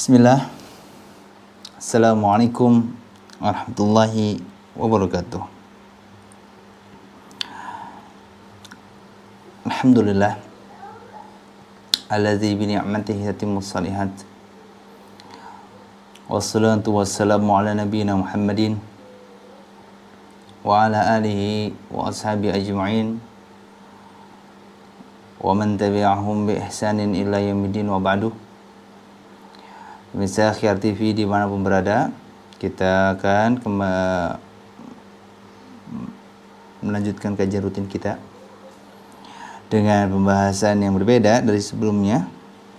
Bismillah. Assalamualaikum warahmatullahi wabarakatuh. Alhamdulillah alladzi bi ni'matihi tatimmus shalihat. Wassalatu wassalamu ala nabiyyina Muhammadin wa ala alihi wa ashabihi ajma'in wa man tabi'ahum bi ihsanin ila yaumiddin wa ba'du. Pemirsa Akhyar TV dimanapun berada, kita akan melanjutkan kajian rutin kita dengan pembahasan yang berbeda dari sebelumnya.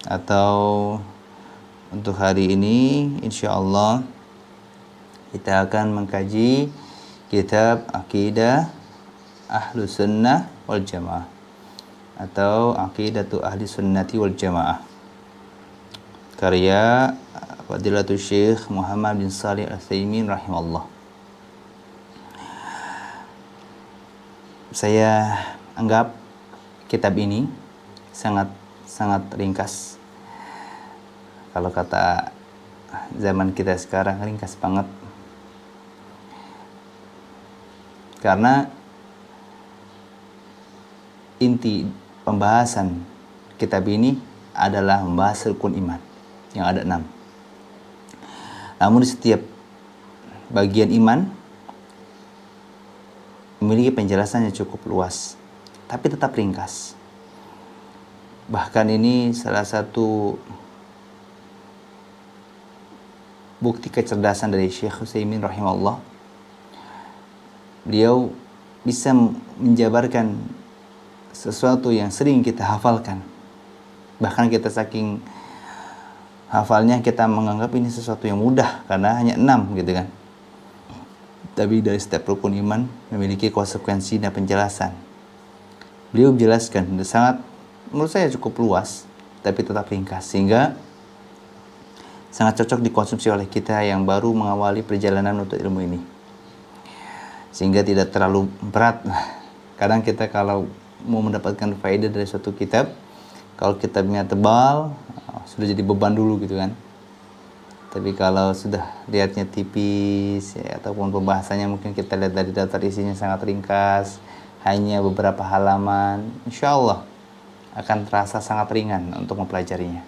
Atau untuk hari ini insyaallah kita akan mengkaji kitab Aqidah Ahlus Sunnah wal Jamaah atau Aqidatu Ahli Sunnati wal Jamaah, karya Fadilatul Syekh Muhammad bin Shalih Al-Utsaimin rahimahullah. Saya anggap kitab ini sangat ringkas. Kalau kata zaman kita sekarang, ringkas banget. Karena inti pembahasan kitab ini adalah membahas rukun iman yang ada 6. Namun setiap bagian iman memiliki penjelasan yang cukup luas, tapi tetap ringkas. Bahkan ini salah satu bukti kecerdasan dari Syekh Utsaimin rahimahullah. Beliau bisa menjabarkan sesuatu yang sering kita hafalkan. Bahkan kita saking hafalnya kita menganggap ini sesuatu yang mudah karena hanya 6 gitu kan. Tapi dari setiap rukun iman memiliki konsekuensi dan penjelasan. Beliau menjelaskan sangat, menurut saya cukup luas, tapi tetap ringkas, sehingga sangat cocok dikonsumsi oleh kita yang baru mengawali perjalanan untuk ilmu ini, sehingga tidak terlalu berat. Kadang kita kalau mau mendapatkan faedah dari suatu kitab, kalau kitabnya tebal, sudah jadi beban dulu gitu kan. Tapi kalau sudah lihatnya tipis ya, ataupun pembahasannya mungkin kita lihat dari daftar isinya sangat ringkas, hanya beberapa halaman, insya Allah akan terasa sangat ringan untuk mempelajarinya.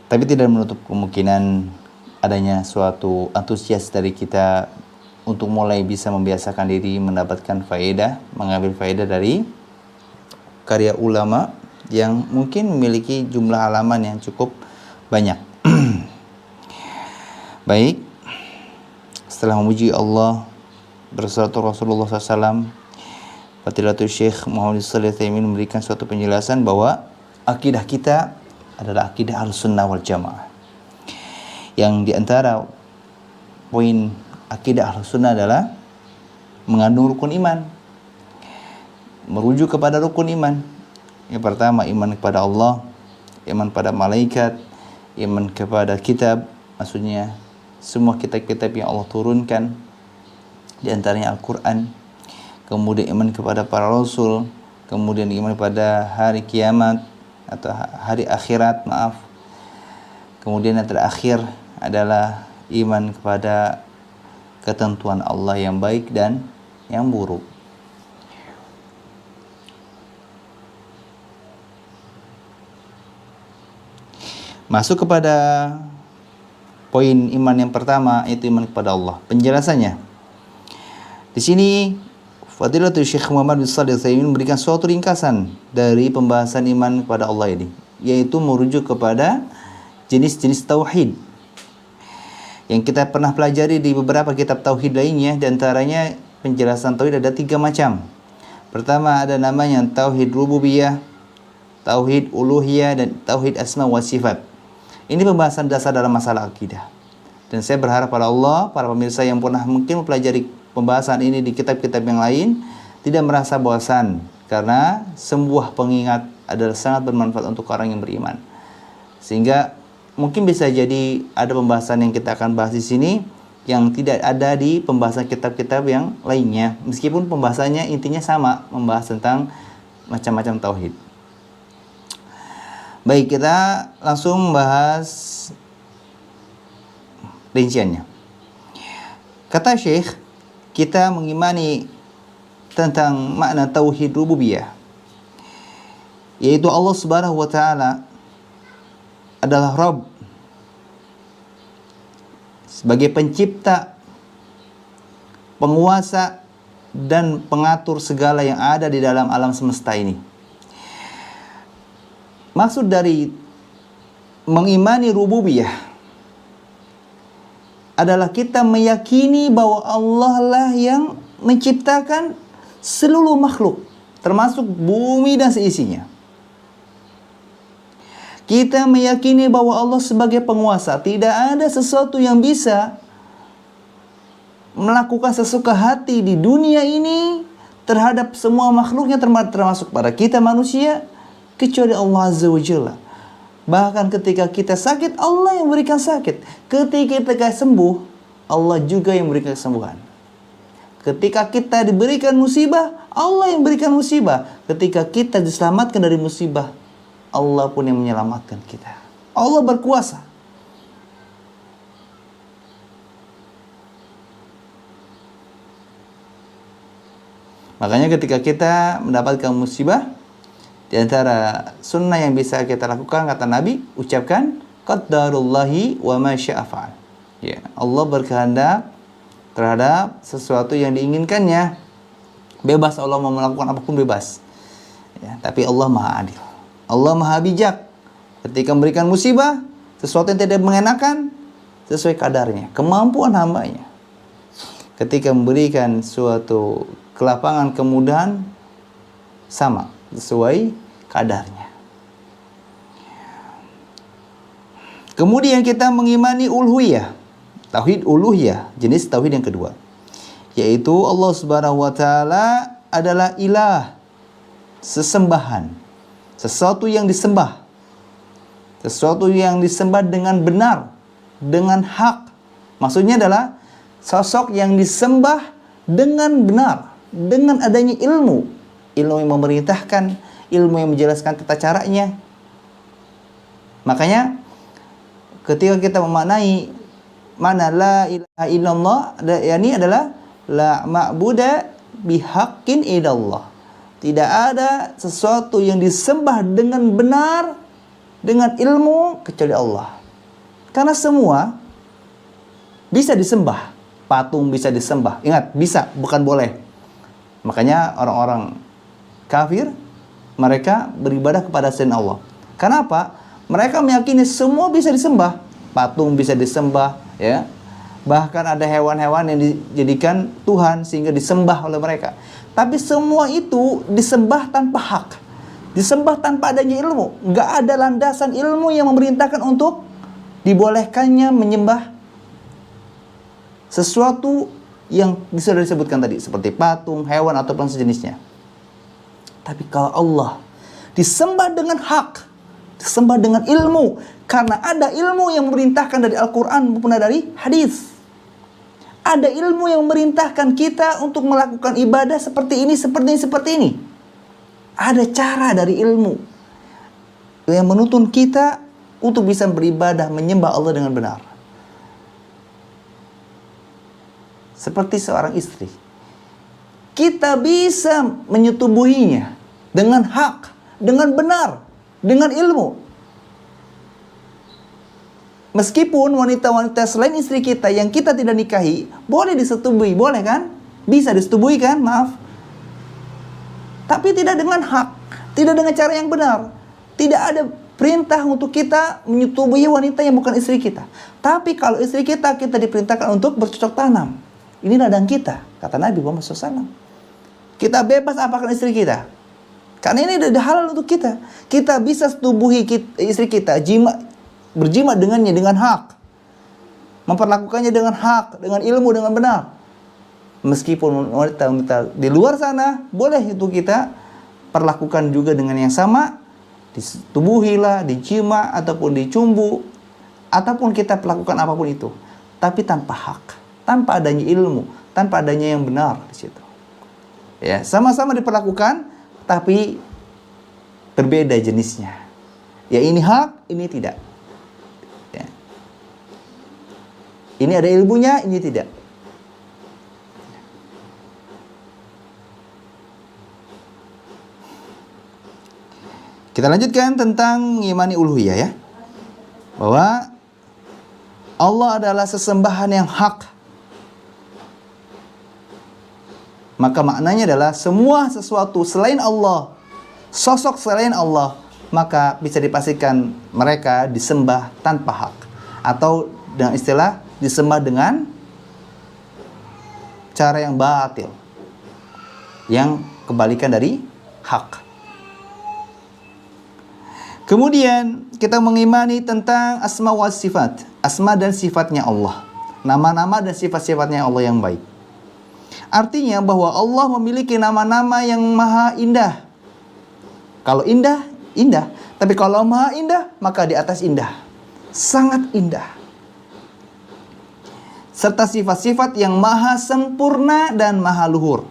Tapi tidak menutup kemungkinan adanya suatu antusias dari kita untuk mulai bisa membiasakan diri mendapatkan faedah, mengambil faedah dari karya ulama yang mungkin memiliki jumlah halaman yang cukup banyak. Baik, setelah memuji Allah, bersalawat Rasulullah SAW, Fadilatul Syekh Muhammad bin Shalih Al-Utsaimin memberikan suatu penjelasan bahwa akidah kita adalah akidah Ahlussunnah wal Jamaah. Yang diantara poin akidah Ahlussunnah adalah mengandung rukun iman, merujuk kepada rukun iman. Yang pertama, iman kepada Allah, iman pada malaikat, iman kepada kitab, maksudnya semua kitab-kitab yang Allah turunkan, di antaranya Al-Quran. Kemudian iman kepada para rasul, kemudian iman pada hari kiamat atau hari akhirat, maaf. Kemudian yang terakhir adalah iman kepada ketentuan Allah yang baik dan yang buruk. Masuk kepada poin iman yang pertama, yaitu iman kepada Allah. Penjelasannya di sini Fadilatul Syekh Muhammad bin Shalih Al-Utsaimin memberikan suatu ringkasan dari pembahasan iman kepada Allah ini, yaitu merujuk kepada jenis-jenis tauhid yang kita pernah pelajari di beberapa kitab tauhid lainnya. Di antaranya penjelasan tauhid ada 3 macam. Pertama ada namanya tauhid rububiyah, tauhid uluhiyah, dan tauhid asma wa sifat. Ini pembahasan dasar dalam masalah akidah. Dan saya berharap pada Allah, para pemirsa yang pernah mungkin mempelajari pembahasan ini di kitab-kitab yang lain, tidak merasa bosan, karena sebuah pengingat adalah sangat bermanfaat untuk orang yang beriman. Sehingga mungkin bisa jadi ada pembahasan yang kita akan bahas di sini yang tidak ada di pembahasan kitab-kitab yang lainnya, meskipun pembahasannya intinya sama, membahas tentang macam-macam tauhid. Baik, kita langsung bahas rinciannya. Kata Syekh, kita mengimani tentang makna tauhid rububiyah, yaitu Allah Subhanahu wa taala adalah Rabb, sebagai pencipta, penguasa, dan pengatur segala yang ada di dalam alam semesta ini. Maksud dari mengimani rububiyah adalah kita meyakini bahwa Allah lah yang menciptakan seluruh makhluk, termasuk bumi dan seisinya. Kita meyakini bahwa Allah sebagai penguasa, tidak ada sesuatu yang bisa melakukan sesuka hati di dunia ini terhadap semua makhluknya, termasuk pada kita manusia, kecuali Allah Azza wa Jalla. Bahkan ketika kita sakit, Allah yang memberikan sakit. Ketika kita sembuh, Allah juga yang memberikan kesembuhan. Ketika kita diberikan musibah, Allah yang memberikan musibah. Ketika kita diselamatkan dari musibah, Allah pun yang menyelamatkan kita. Allah berkuasa. Makanya ketika kita mendapatkan musibah, di antara sunnah yang bisa kita lakukan, kata Nabi, ucapkan qaddarullahi wa ma syaa fa'al. Ya, Allah berkehendak terhadap sesuatu yang diinginkannya. Bebas, Allah mau melakukan apapun bebas. Ya, tapi Allah Maha Adil. Allah Maha Bijak. Ketika memberikan musibah, sesuatu yang tidak mengenakan, sesuai kadarnya, kemampuan hambanya. Ketika memberikan suatu kelapangan, kemudahan, sama, sesuai kadarnya. Kemudian kita mengimani uluhiyah, tauhid uluhiyah, jenis tauhid yang kedua, yaitu Allah Subhanahu wa taala adalah ilah, sesembahan, sesuatu yang disembah, sesuatu yang disembah dengan benar, dengan hak. Maksudnya adalah sosok yang disembah dengan benar, dengan adanya ilmu yang memerintahkan, ilmu yang menjelaskan tata caranya. Makanya ketika kita memaknai mana la ilaha illallah, yakni adalah la ma'buda bihaqqin illallah. Tidak ada sesuatu yang disembah dengan benar, dengan ilmu, kecuali Allah. Karena semua bisa disembah. Patung bisa disembah. Ingat, bisa, bukan boleh. Makanya orang-orang kafir, mereka beribadah kepada selain Allah. Kenapa? Mereka meyakini semua bisa disembah. Patung bisa disembah, ya. Bahkan ada hewan-hewan yang dijadikan Tuhan sehingga disembah oleh mereka. Tapi semua itu disembah tanpa hak, disembah tanpa adanya ilmu. Nggak ada landasan ilmu yang memerintahkan untuk dibolehkannya menyembah sesuatu yang sudah disebutkan tadi, seperti patung, hewan, ataupun sejenisnya. Tapi kalau Allah disembah dengan hak, disembah dengan ilmu, karena ada ilmu yang memerintahkan dari Al-Quran maupun dari hadis. Ada ilmu yang memerintahkan kita untuk melakukan ibadah seperti ini, seperti ini, seperti ini. Ada cara dari ilmu yang menuntun kita untuk bisa beribadah, menyembah Allah dengan benar. Seperti seorang istri, kita bisa menyetubuhinya dengan hak, dengan benar, dengan ilmu. Meskipun wanita-wanita selain istri kita yang kita tidak nikahi, boleh disetubuhi, boleh kan? Bisa disetubuhi kan? Maaf. Tapi tidak dengan hak, tidak dengan cara yang benar. Tidak ada perintah untuk kita menyetubuhi wanita yang bukan istri kita. Tapi kalau istri kita, kita diperintahkan untuk bercocok tanam. Ini ladang kita, kata Nabi Muhammad SAW. Kita bebas apakan istri kita, karena ini udah halal untuk kita. Kita bisa setubuhi istri kita, berjima dengannya dengan hak, memperlakukannya dengan hak, dengan ilmu, dengan benar. Meskipun wanita-wanita di luar sana, boleh itu kita perlakukan juga dengan yang sama, disetubuhilah, dijima, ataupun dicumbu, ataupun kita perlakukan apapun itu, tapi tanpa hak, tanpa adanya ilmu, tanpa adanya yang benar di situ. Ya, sama-sama diperlakukan, tapi berbeda jenisnya. Ya ini hak, ini tidak. Ya. Ini ada ilmunya, ini tidak. Kita lanjutkan tentang mengimani uluhiyah ya. Bahwa Allah adalah sesembahan yang hak. Maka maknanya adalah semua sesuatu selain Allah, sosok selain Allah, maka bisa dipastikan mereka disembah tanpa hak. Atau dengan istilah disembah dengan cara yang batil, yang kebalikan dari hak. Kemudian kita mengimani tentang asma wa sifat, asma dan sifatnya Allah, nama-nama dan sifat-sifatnya Allah yang baik. Artinya bahwa Allah memiliki nama-nama yang maha indah. Kalau indah, indah. Tapi kalau maha indah, maka di atas indah. Sangat indah. Serta sifat-sifat yang maha sempurna dan maha luhur.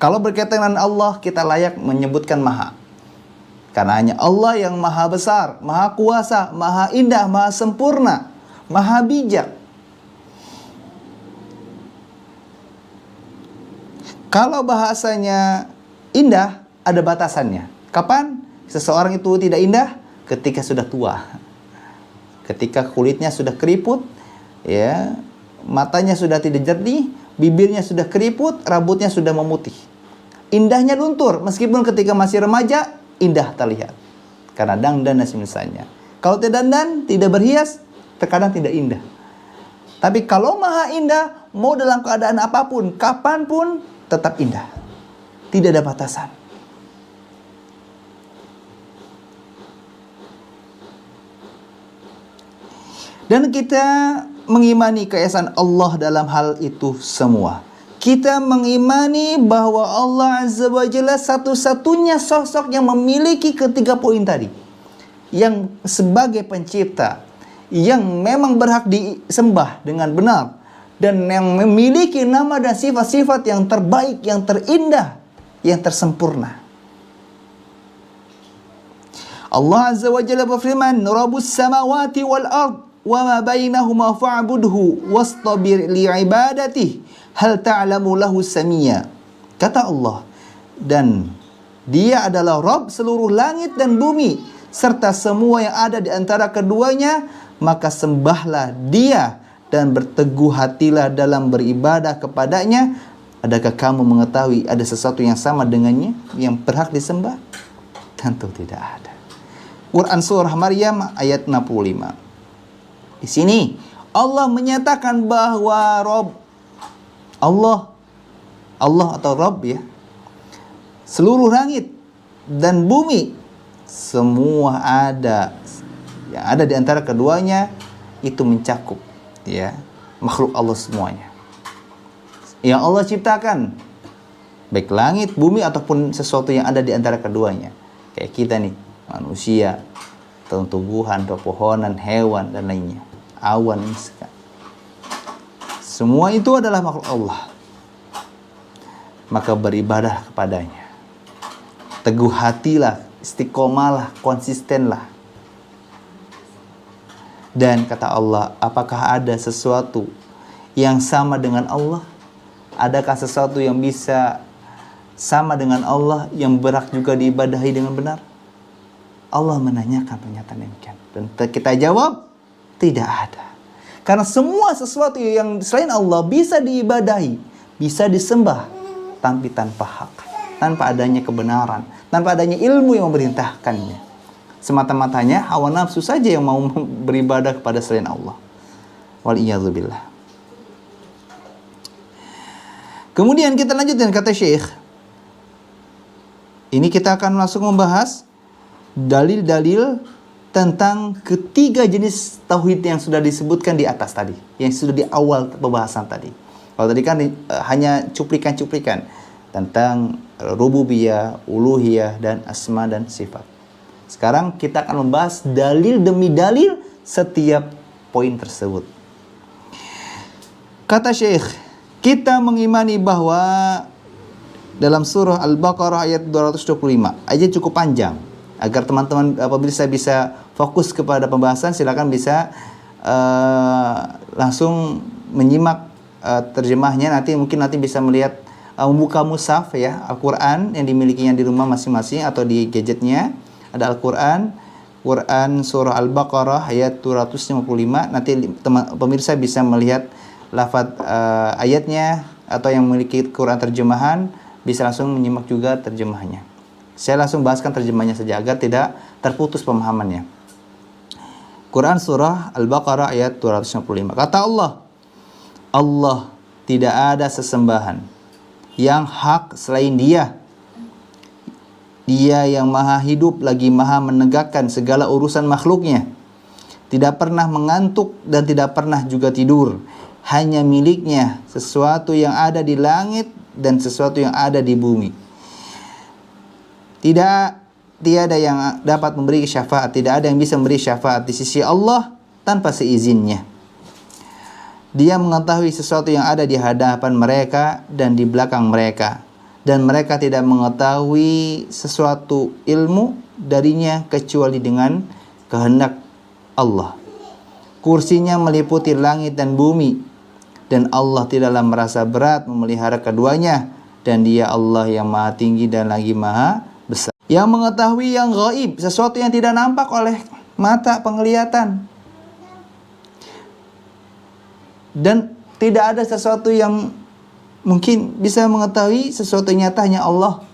Kalau berkaitan dengan Allah, kita layak menyebutkan maha. Karena hanya Allah yang maha besar, maha kuasa, maha indah, maha sempurna, maha bijak. Kalau bahasanya indah, ada batasannya. Kapan seseorang itu tidak indah? Ketika sudah tua. Ketika kulitnya sudah keriput, ya, matanya sudah tidak jernih, bibirnya sudah keriput, rambutnya sudah memutih. Indahnya luntur, meskipun ketika masih remaja, indah terlihat. Karena dandan dan semisalnya. Kalau tidak dandan, tidak berhias, terkadang tidak indah. Tapi kalau maha indah, mau dalam keadaan apapun, kapanpun, tetap indah. Tidak ada batasan. Dan kita mengimani keesaan Allah dalam hal itu semua. Kita mengimani bahwa Allah Azza wa Jalla satu-satunya sosok yang memiliki ketiga poin tadi. Yang sebagai pencipta, yang memang berhak disembah dengan benar, dan yang memiliki nama dan sifat-sifat yang terbaik, yang terindah, yang tersempurna. Allah Azza wa Jalla berfirman, "Rabbus samawati wal ard wa ma bainahuma fa'budhu wastabir li'ibadatihi hal ta'lamu lahu samia." Kata Allah, dan Dia adalah Rabb seluruh langit dan bumi serta semua yang ada di antara keduanya, maka sembahlah Dia dan berteguh hatilah dalam beribadah kepadanya. Adakah kamu mengetahui ada sesuatu yang sama dengannya yang berhak disembah? Tentu tidak ada. Quran Surah Maryam ayat 65. Di sini Allah menyatakan bahwa Rabb Allah atau Rabb ya, seluruh langit dan bumi semua ada, yang ada di antara keduanya itu mencakup ya makhluk Allah semuanya yang Allah ciptakan, baik langit, bumi ataupun sesuatu yang ada di antara keduanya. Kayak kita nih, manusia, tumbuhan, pepohonan, hewan dan lainnya, awan, semua itu adalah makhluk Allah. Maka beribadah kepadanya, teguh hatilah, istiqomalah, konsistenlah. Dan kata Allah, apakah ada sesuatu yang sama dengan Allah? Adakah sesuatu yang bisa sama dengan Allah, yang berhak juga diibadahi dengan benar? Allah menanyakan pernyataan demikian. Dan kita jawab, tidak ada. Karena semua sesuatu yang selain Allah bisa diibadahi, bisa disembah, tapi tanpa hak, tanpa adanya kebenaran, tanpa adanya ilmu yang memerintahkannya. Semata-matanya hawa nafsu saja yang mau beribadah kepada selain Allah. Waliyadzubillah. Kemudian kita lanjutkan kata Syekh. Ini kita akan langsung membahas dalil-dalil tentang ketiga jenis tauhid yang sudah disebutkan di atas tadi, yang sudah di awal pembahasan tadi. Kalau tadi kan hanya cuplikan-cuplikan tentang rububiyah, uluhiyah, dan asma dan sifat. Sekarang kita akan membahas dalil demi dalil setiap poin tersebut. Kata Syekh, kita mengimani bahwa dalam surah Al-Baqarah ayat 225, ayat cukup panjang. Agar teman-teman apabila saya bisa fokus kepada pembahasan, silakan bisa langsung menyimak terjemahnya. Mungkin nanti bisa melihat membuka mushaf ya, Al-Quran yang dimilikinya di rumah masing-masing atau di gadgetnya. Ada Al-Quran, Quran surah Al-Baqarah ayat 255. Nanti pemirsa bisa melihat lafaz ayatnya, atau yang memiliki Quran terjemahan bisa langsung menyimak juga terjemahnya. Saya langsung bahaskan terjemahnya saja agar tidak terputus pemahamannya. Quran surah Al-Baqarah ayat 255. Kata Allah, Allah tidak ada sesembahan yang hak selain Dia. Dia yang maha hidup lagi maha menegakkan segala urusan makhluknya. Tidak pernah mengantuk dan tidak pernah juga tidur. Hanya miliknya sesuatu yang ada di langit dan sesuatu yang ada di bumi. Tiada yang dapat memberi syafaat, tidak ada yang bisa memberi syafaat di sisi Allah tanpa seizinnya. Dia mengetahui sesuatu yang ada di hadapan mereka dan di belakang mereka, dan mereka tidak mengetahui sesuatu ilmu darinya kecuali dengan kehendak Allah. Kursinya meliputi langit dan bumi, dan Allah tidaklah merasa berat memelihara keduanya, dan Dia Allah yang maha tinggi dan lagi maha besar. Yang mengetahui yang gaib, sesuatu yang tidak nampak oleh mata penglihatan. Dan tidak ada sesuatu yang mungkin bisa mengetahui sesuatu yang nyata, hanya Allah.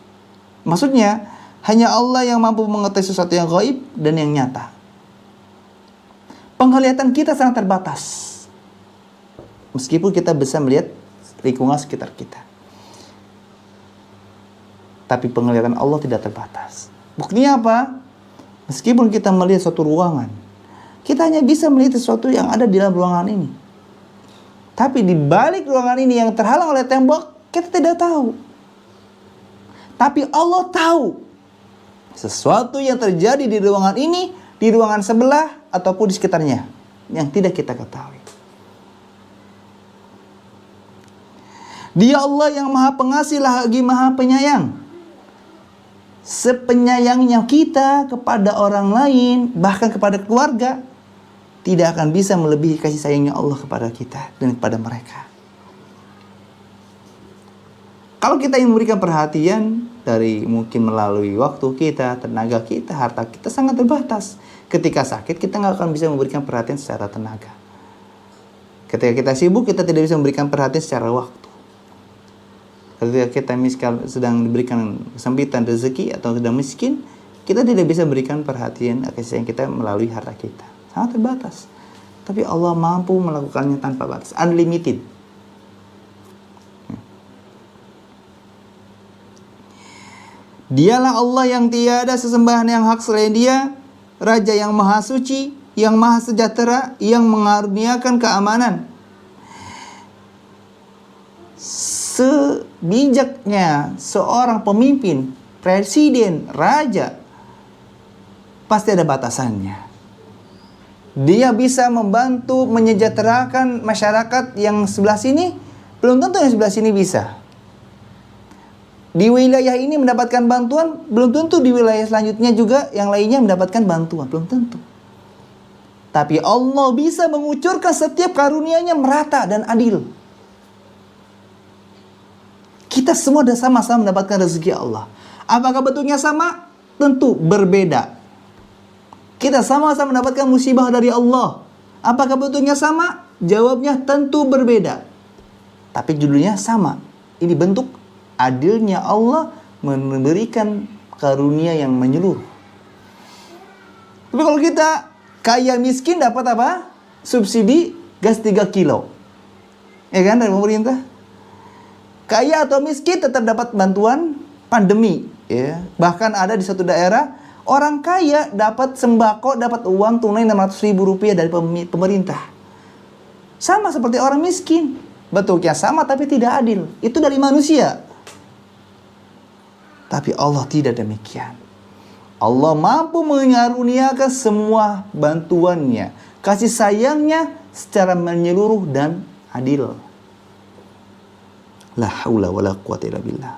Maksudnya, hanya Allah yang mampu mengetahui sesuatu yang gaib dan yang nyata. Penglihatan kita sangat terbatas, meskipun kita bisa melihat lingkungan sekitar kita. Tapi penglihatan Allah tidak terbatas. Buktinya apa? Meskipun kita melihat suatu ruangan, kita hanya bisa melihat sesuatu yang ada di dalam ruangan ini. Tapi di balik ruangan ini yang terhalang oleh tembok, kita tidak tahu. Tapi Allah tahu sesuatu yang terjadi di ruangan ini, di ruangan sebelah, ataupun di sekitarnya, yang tidak kita ketahui. Dia Allah yang maha pengasih lagi maha penyayang. Sepenyayangnya kita kepada orang lain, bahkan kepada keluarga, tidak akan bisa melebihi kasih sayangnya Allah kepada kita dan kepada mereka. Kalau kita ingin memberikan perhatian dari mungkin melalui waktu kita, tenaga kita, harta kita sangat terbatas. Ketika sakit kita nggak akan bisa memberikan perhatian secara tenaga. Ketika kita sibuk kita tidak bisa memberikan perhatian secara waktu. Ketika kita misal sedang diberikan kesempitan rezeki atau sedang miskin, kita tidak bisa memberikan perhatian kasih sayang kita melalui harta kita. Sangat terbatas. Tapi Allah mampu melakukannya tanpa batas, unlimited. Dialah Allah yang tiada sesembahan yang hak selain Dia, Raja yang maha suci, yang maha sejahtera, yang mengaruniakan keamanan. Sebijaknya seorang pemimpin, presiden, raja, pasti ada batasannya. Dia bisa membantu menyejahterakan masyarakat yang sebelah sini, belum tentu yang sebelah sini bisa. Di wilayah ini mendapatkan bantuan, belum tentu di wilayah selanjutnya juga yang lainnya mendapatkan bantuan, belum tentu. Tapi Allah bisa mengucurkan setiap karunia-Nya merata dan adil. Kita semua sudah sama-sama mendapatkan rezeki Allah. Apakah bentuknya sama? Tentu berbeda. Kita sama-sama mendapatkan musibah dari Allah. Apakah bentuknya sama? Jawabnya tentu berbeda. Tapi judulnya sama. Ini bentuk adilnya Allah memberikan karunia yang menyeluruh. Tapi kalau kita kaya miskin dapat apa? Subsidi gas 3 kilo. Ya kan, dari pemerintah. Kaya atau miskin tetap dapat bantuan pandemi. Ya. Bahkan ada di satu daerah, orang kaya dapat sembako, dapat uang tunai 600.000 rupiah dari pemerintah. Sama seperti orang miskin. Bentuknya sama tapi tidak adil. Itu dari manusia. Tapi Allah tidak demikian. Allah mampu mengaruniakan semua bantuannya, kasih sayangnya secara menyeluruh dan adil. La haula wala quwwata illa billah.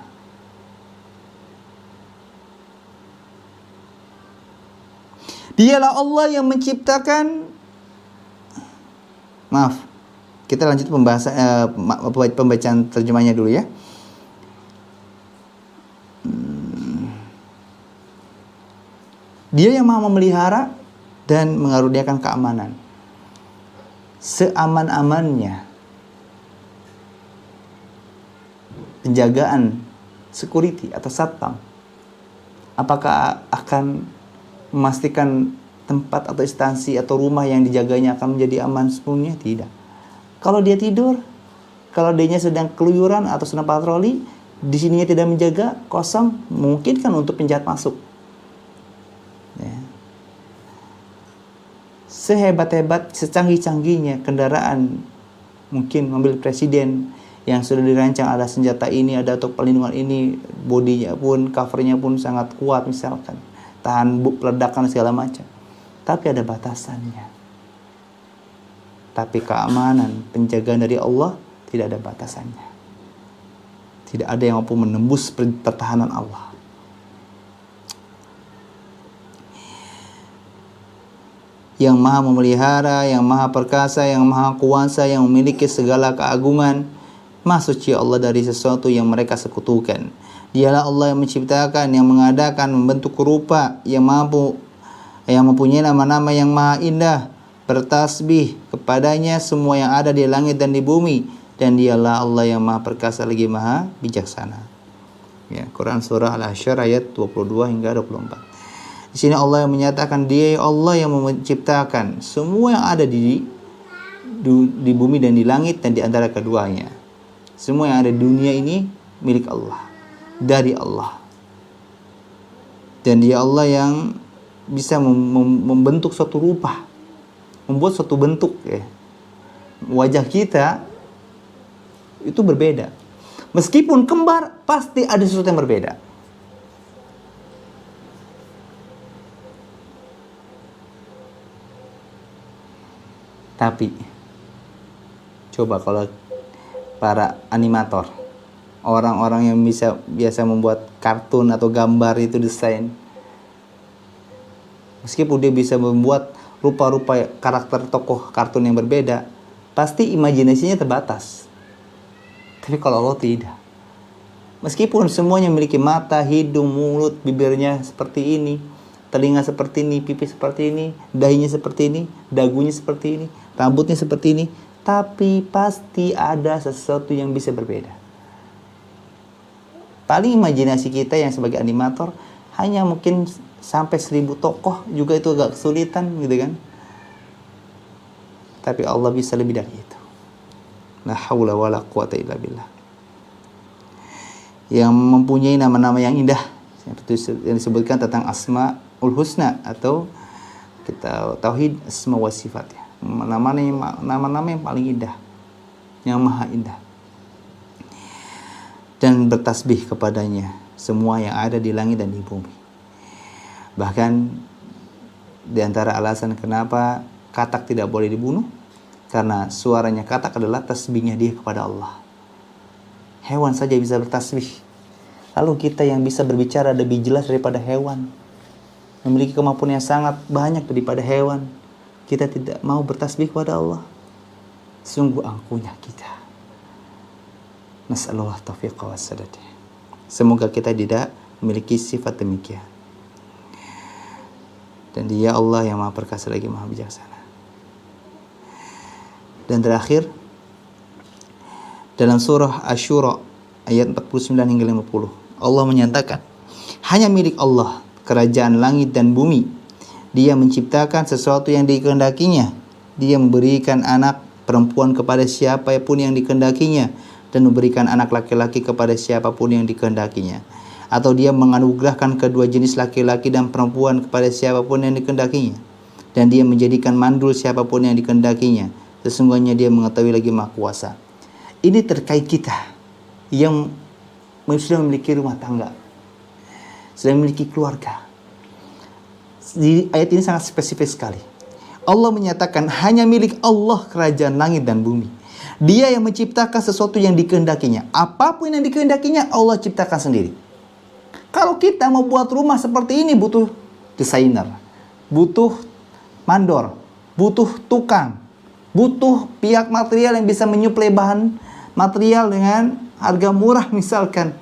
Dialah Allah yang menciptakan. Maaf, kita lanjut pembacaan terjemahnya dulu ya. Dia yang maha memelihara dan mengaruniakan keamanan. Seaman-amannya penjagaan security atau satpam, apakah akan memastikan tempat atau instansi atau rumah yang dijaganya akan menjadi aman sepenuhnya? Tidak. Kalau dia tidur, kalau dianya sedang keluyuran atau sedang patroli, di sininya tidak menjaga, kosong, mungkin kan untuk penjahat masuk. Ya. Sehebat-hebat, secanggih-canggihnya kendaraan, mungkin mobil presiden yang sudah dirancang ada senjata ini, ada untuk pelindungan ini, bodinya pun, covernya pun sangat kuat misalkan, tahan peledakan segala macam. Tapi ada batasannya. Tapi keamanan, penjagaan dari Allah tidak ada batasannya. Tidak ada yang mampu menembus pertahanan Allah. Yang maha memelihara, yang maha perkasa, yang maha kuasa, yang memiliki segala keagungan. Maha suci Allah dari sesuatu yang mereka sekutukan. Dialah Allah yang menciptakan, yang mengadakan, membentuk rupa, yang mempunyai nama-nama yang maha indah. Bertasbih kepadanya semua yang ada di langit dan di bumi. Dan dialah Allah yang maha perkasa lagi maha bijaksana. Ya, Quran surah Al-Hasyr ayat 22 hingga 24. Di sini Allah yang menyatakan dia Allah yang menciptakan semua yang ada di bumi dan di langit dan di antara keduanya. Semua yang ada di dunia ini milik Allah, dari Allah. Dan dia Allah yang bisa membentuk suatu rupa, membuat suatu bentuk ya. Wajah kita itu berbeda. Meskipun kembar, pasti ada sesuatu yang berbeda. Tapi coba kalau para animator, orang-orang yang biasa membuat kartun atau gambar itu desain, meskipun dia bisa membuat rupa-rupa karakter tokoh kartun yang berbeda, pasti imajinasinya terbatas. Tapi kalau Allah tidak. Meskipun semuanya memiliki mata, hidung, mulut, bibirnya seperti ini, telinga seperti ini, pipi seperti ini, dahinya seperti ini, dagunya seperti ini, rambutnya seperti ini, tapi pasti ada sesuatu yang bisa berbeda. Paling imajinasi kita yang sebagai animator hanya mungkin sampai 1000 tokoh juga itu agak kesulitan gitu kan. Tapi Allah bisa lebih dari itu. La haula wala quwata illa billah. Yang mempunyai nama-nama yang indah seperti yang disebutkan tentang Asmaul Husna atau kita tauhid asma wa sifat ya. Nama-nama yang paling indah, yang maha indah. Dan bertasbih kepadanya semua yang ada di langit dan di bumi. Bahkan di antara alasan kenapa katak tidak boleh dibunuh, karena suaranya katak adalah tasbihnya dia kepada Allah. Hewan saja bisa bertasbih. Lalu kita yang bisa berbicara lebih jelas daripada hewan, memiliki kemampuan yang sangat banyak daripada hewan, kita tidak mau bertasbih kepada Allah. Sungguh angkuhnya kita. Nas'alullah taufiq wa sadad. Semoga kita tidak memiliki sifat demikian. Dan dia Allah yang maha perkasa lagi maha bijaksana. Dan terakhir dalam surah Asy-Syura ayat 49 hingga 50, Allah menyatakan, hanya milik Allah kerajaan langit dan bumi. Dia menciptakan sesuatu yang dikehendakinya. Dia memberikan anak perempuan kepada siapapun yang dikehendakinya dan memberikan anak laki-laki kepada siapapun yang dikehendakinya. Atau dia menganugerahkan kedua jenis laki-laki dan perempuan kepada siapapun yang dikehendakinya. Dan dia menjadikan mandul siapapun yang dikehendakinya. Sesungguhnya dia mengetahui lagi maha kuasa. Ini terkait kita yang sudah memiliki rumah tangga, sudah memiliki keluarga. Di ayat ini sangat spesifik sekali. Allah menyatakan hanya milik Allah kerajaan langit dan bumi. Dia yang menciptakan sesuatu yang dikehendakinya. Apapun yang dikehendakinya Allah ciptakan sendiri. Kalau kita mau buat rumah seperti ini butuh desainer, butuh mandor, butuh tukang, butuh pihak material yang bisa menyuplai bahan material dengan harga murah misalkan.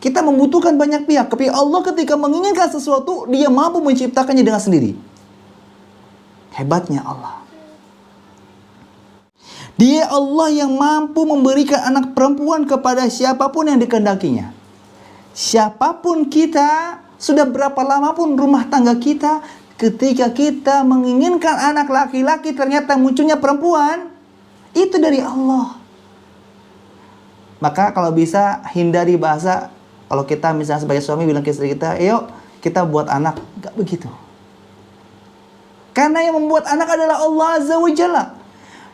Kita membutuhkan banyak pihak, tapi Allah ketika menginginkan sesuatu, Dia mampu menciptakannya dengan sendiri. Hebatnya Allah. Dia Allah yang mampu memberikan anak perempuan kepada siapapun yang dikehendakinya. Siapapun kita, sudah berapa lama pun rumah tangga kita, ketika kita menginginkan anak laki-laki ternyata munculnya perempuan, itu dari Allah. Maka kalau bisa hindari bahasa, kalau kita misalnya sebagai suami bilang ke istri kita, ayo kita buat anak, gak begitu. Karena yang membuat anak adalah Allah Azza wa Jalla.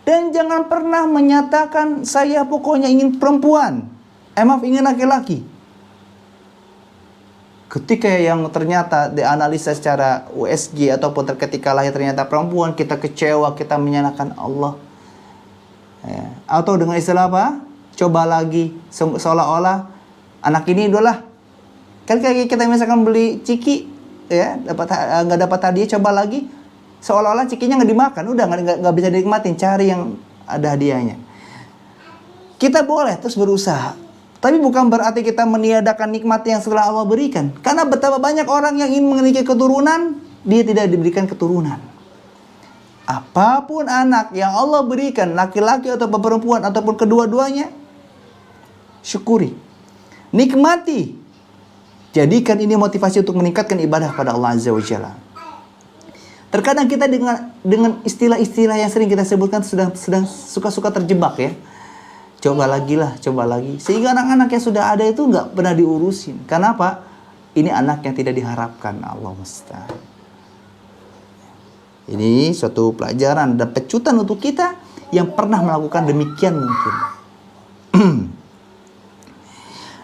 Dan jangan pernah menyatakan saya pokoknya ingin perempuan, maaf ingin laki-laki. Ketika yang ternyata dianalisa secara USG ataupun ketika lahir ternyata perempuan, kita kecewa, kita menyalahkan Allah. Ya. Atau dengan istilah apa? Coba lagi, seolah-olah anak ini adalah, kan kayak kita misalkan beli ciki, ya nggak dapat hadiah, coba lagi, seolah-olah cikinya nggak dimakan, udah nggak bisa dinikmatin, cari yang ada hadiahnya. Kita boleh terus berusaha, tapi bukan berarti kita meniadakan nikmat yang setelah Allah berikan. Karena betapa banyak orang yang ingin memiliki keturunan, dia tidak diberikan keturunan. Apapun anak yang Allah berikan, laki-laki atau perempuan ataupun kedua-duanya, syukuri, nikmati. Jadikan ini motivasi untuk meningkatkan ibadah pada Allah Azza wa Jalla. Terkadang kita dengan istilah-istilah yang sering kita sebutkan sedang suka-suka terjebak ya. Coba lagi lah, coba lagi. Sehingga anak-anak yang sudah ada itu nggak pernah diurusin. Kenapa? Ini anak yang tidak diharapkan. Allah musta'an. Ini suatu pelajaran dan pecutan untuk kita yang pernah melakukan demikian mungkin.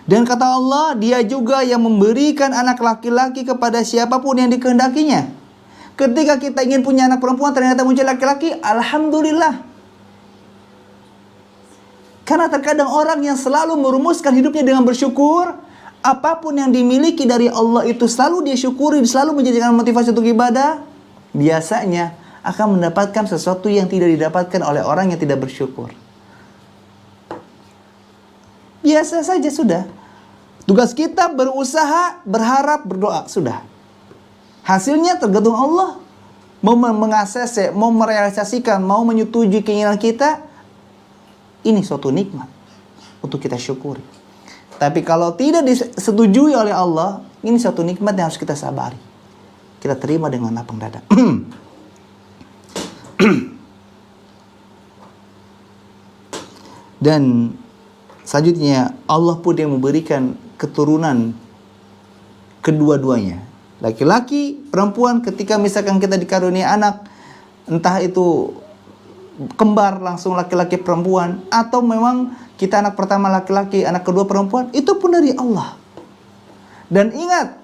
Dan kata Allah, Dia juga yang memberikan anak laki-laki kepada siapapun yang dikehendakinya. Ketika kita ingin punya anak perempuan ternyata muncul laki-laki, alhamdulillah. Karena terkadang orang yang selalu merumuskan hidupnya dengan bersyukur, apapun yang dimiliki dari Allah itu selalu dia syukuri, selalu menjadikan motivasi untuk ibadah, biasanya akan mendapatkan sesuatu yang tidak didapatkan oleh orang yang tidak bersyukur. Biasa saja sudah. Tugas kita berusaha, berharap, berdoa, sudah. Hasilnya tergantung Allah. Mau mengakses, mau merealisasikan, mau menyetujui keinginan kita, ini suatu nikmat untuk kita syukuri. Tapi kalau tidak disetujui oleh Allah, ini suatu nikmat yang harus kita sabari. Kita terima dengan lapang dada. Dan selanjutnya Allah pun yang memberikan keturunan kedua-duanya, laki-laki, perempuan. Ketika misalkan kita dikaruniai anak, entah itu kembar langsung laki-laki perempuan, atau memang kita anak pertama laki-laki, anak kedua perempuan, itu pun dari Allah. Dan ingat,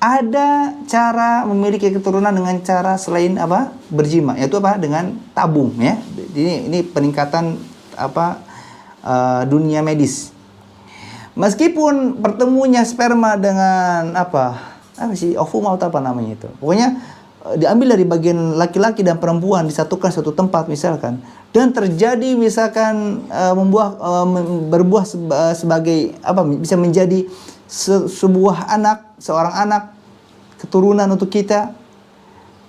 ada cara memiliki keturunan dengan cara selain apa? Berjima, yaitu apa? Dengan tabung ya. Ini peningkatan apa? Dunia medis. Meskipun pertemunya sperma dengan apa sih, ovum atau apa namanya itu, pokoknya diambil dari bagian laki-laki dan perempuan, disatukan satu tempat misalkan, dan terjadi misalkan berbuah sebagai apa, bisa menjadi sebuah anak, seorang anak keturunan untuk kita,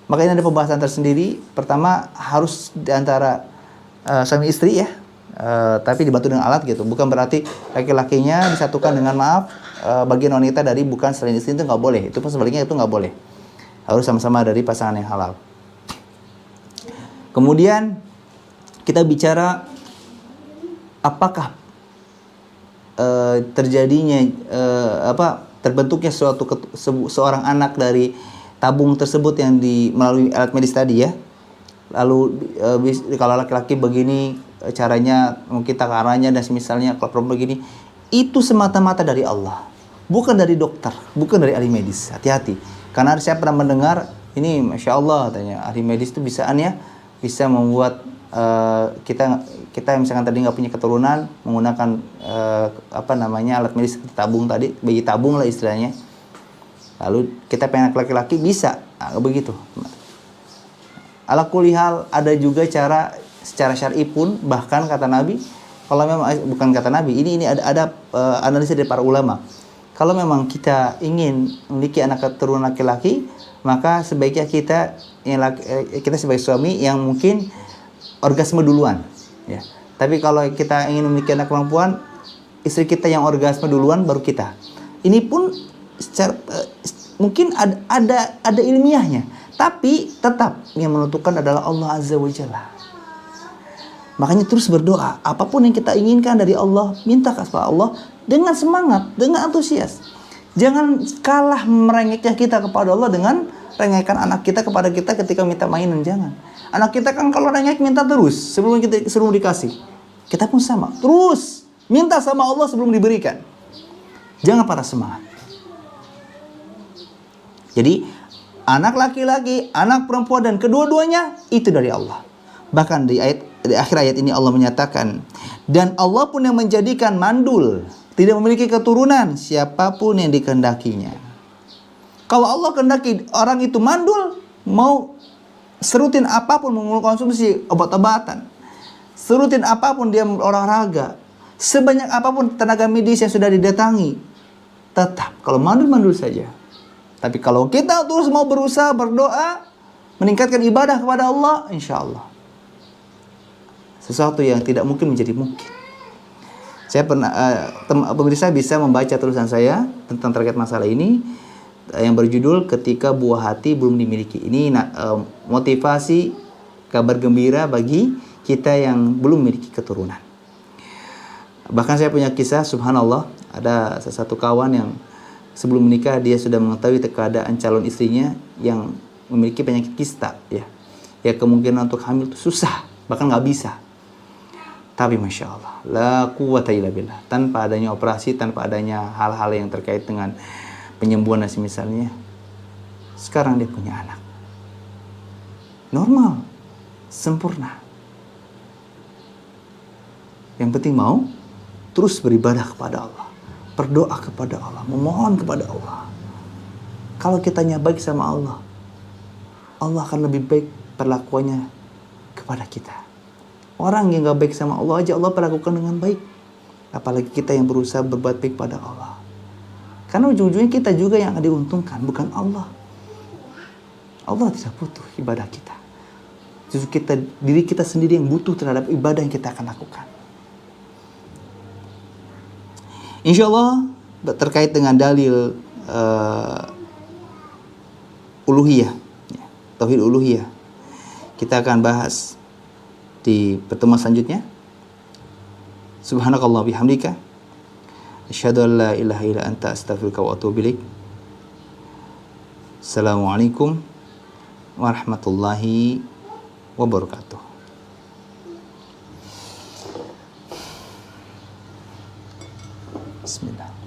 maka ini ada pembahasan tersendiri. Pertama harus diantara suami istri ya. Tapi dibantu dengan alat gitu, bukan berarti laki-lakinya disatukan dengan bagian wanita dari bukan selain istri, itu nggak boleh. Itu pun sebaliknya itu nggak boleh, harus sama-sama dari pasangan yang halal. Kemudian kita bicara apakah terjadinya terbentuknya seorang anak dari tabung tersebut yang melalui alat medis tadi ya. Lalu kalau laki-laki begini caranya, mungkin takarannya dan semisalnya, kalau perempuan begini, itu semata-mata dari Allah, bukan dari dokter, bukan dari ahli medis. Hati-hati, karena saya pernah mendengar ini, masya Allah, katanya ahli medis itu bisa membuat kita misalkan tadi nggak punya keturunan, menggunakan alat medis tabung tadi, bayi tabung lah istilahnya, lalu kita pengen anak laki-laki, bisa. Nah, begitu. Ala kulli hal, ada juga cara secara syar'i pun, bahkan kata Nabi, kalau memang bukan kata Nabi, ini ada analisa dari para ulama. Kalau memang kita ingin memiliki anak keturunan laki-laki, maka sebaiknya kita sebagai suami yang mungkin orgasme duluan, ya. Tapi kalau kita ingin memiliki anak perempuan, istri kita yang orgasme duluan baru kita. Ini pun secara mungkin ada ilmiahnya, tapi tetap yang menentukan adalah Allah Azza wa Jalla. Makanya terus berdoa, apapun yang kita inginkan dari Allah, minta kepada Allah dengan semangat, dengan antusias. Jangan kalah merengeknya kita kepada Allah dengan rengekkan anak kita kepada kita ketika minta mainan, jangan. Anak kita kan kalau rengek minta terus sebelum dikasih. Kita pun sama, terus minta sama Allah sebelum diberikan. Jangan patah semangat. Jadi anak laki-laki, anak perempuan, dan kedua-duanya itu dari Allah. Bahkan di akhir ayat ini Allah menyatakan, dan Allah pun yang menjadikan mandul, tidak memiliki keturunan siapapun yang dikehendakinya. Kalau Allah kehendaki orang itu mandul, mau serutin apapun, mengkonsumsi obat-obatan, serutin apapun dia olahraga, sebanyak apapun tenaga medis yang sudah didatangi, tetap kalau mandul saja. Tapi kalau kita terus mau berusaha berdoa, meningkatkan ibadah kepada Allah, insya Allah sesuatu yang tidak mungkin menjadi mungkin. Saya pernah, pemirsa bisa membaca tulisan saya tentang terkait masalah ini yang berjudul Ketika Buah Hati Belum Dimiliki. Ini motivasi, kabar gembira bagi kita yang belum memiliki keturunan. Bahkan saya punya kisah, subhanallah, ada satu kawan yang sebelum menikah dia sudah mengetahui keadaan calon istrinya yang memiliki penyakit kista, ya kemungkinan untuk hamil itu susah, bahkan nggak bisa. Tapi Masya Allah, la quwwata illa billah, tanpa adanya operasi, tanpa adanya hal-hal yang terkait dengan penyembuhan dan semisalnya, sekarang dia punya anak. Normal, sempurna. Yang penting mau terus beribadah kepada Allah, berdoa kepada Allah, memohon kepada Allah. Kalau kitanya baik sama Allah, Allah akan lebih baik perlakuannya kepada kita. Orang yang gak baik sama Allah aja Allah perlakukan dengan baik, apalagi kita yang berusaha berbuat baik pada Allah. Karena ujung-ujungnya kita juga yang akan diuntungkan, bukan Allah. Allah tidak butuh ibadah kita. Justru diri kita sendiri yang butuh terhadap ibadah yang kita akan lakukan. Insya Allah terkait dengan dalil uluhiyah, tauhid uluhiyah, kita akan bahas di pertemuan selanjutnya. Subhanakallah bihamdika, asyhadu an la ilaha illa anta, astaghfiruka wa atubu ilaik. Assalamualaikum warahmatullahi wabarakatuh. Bismillah.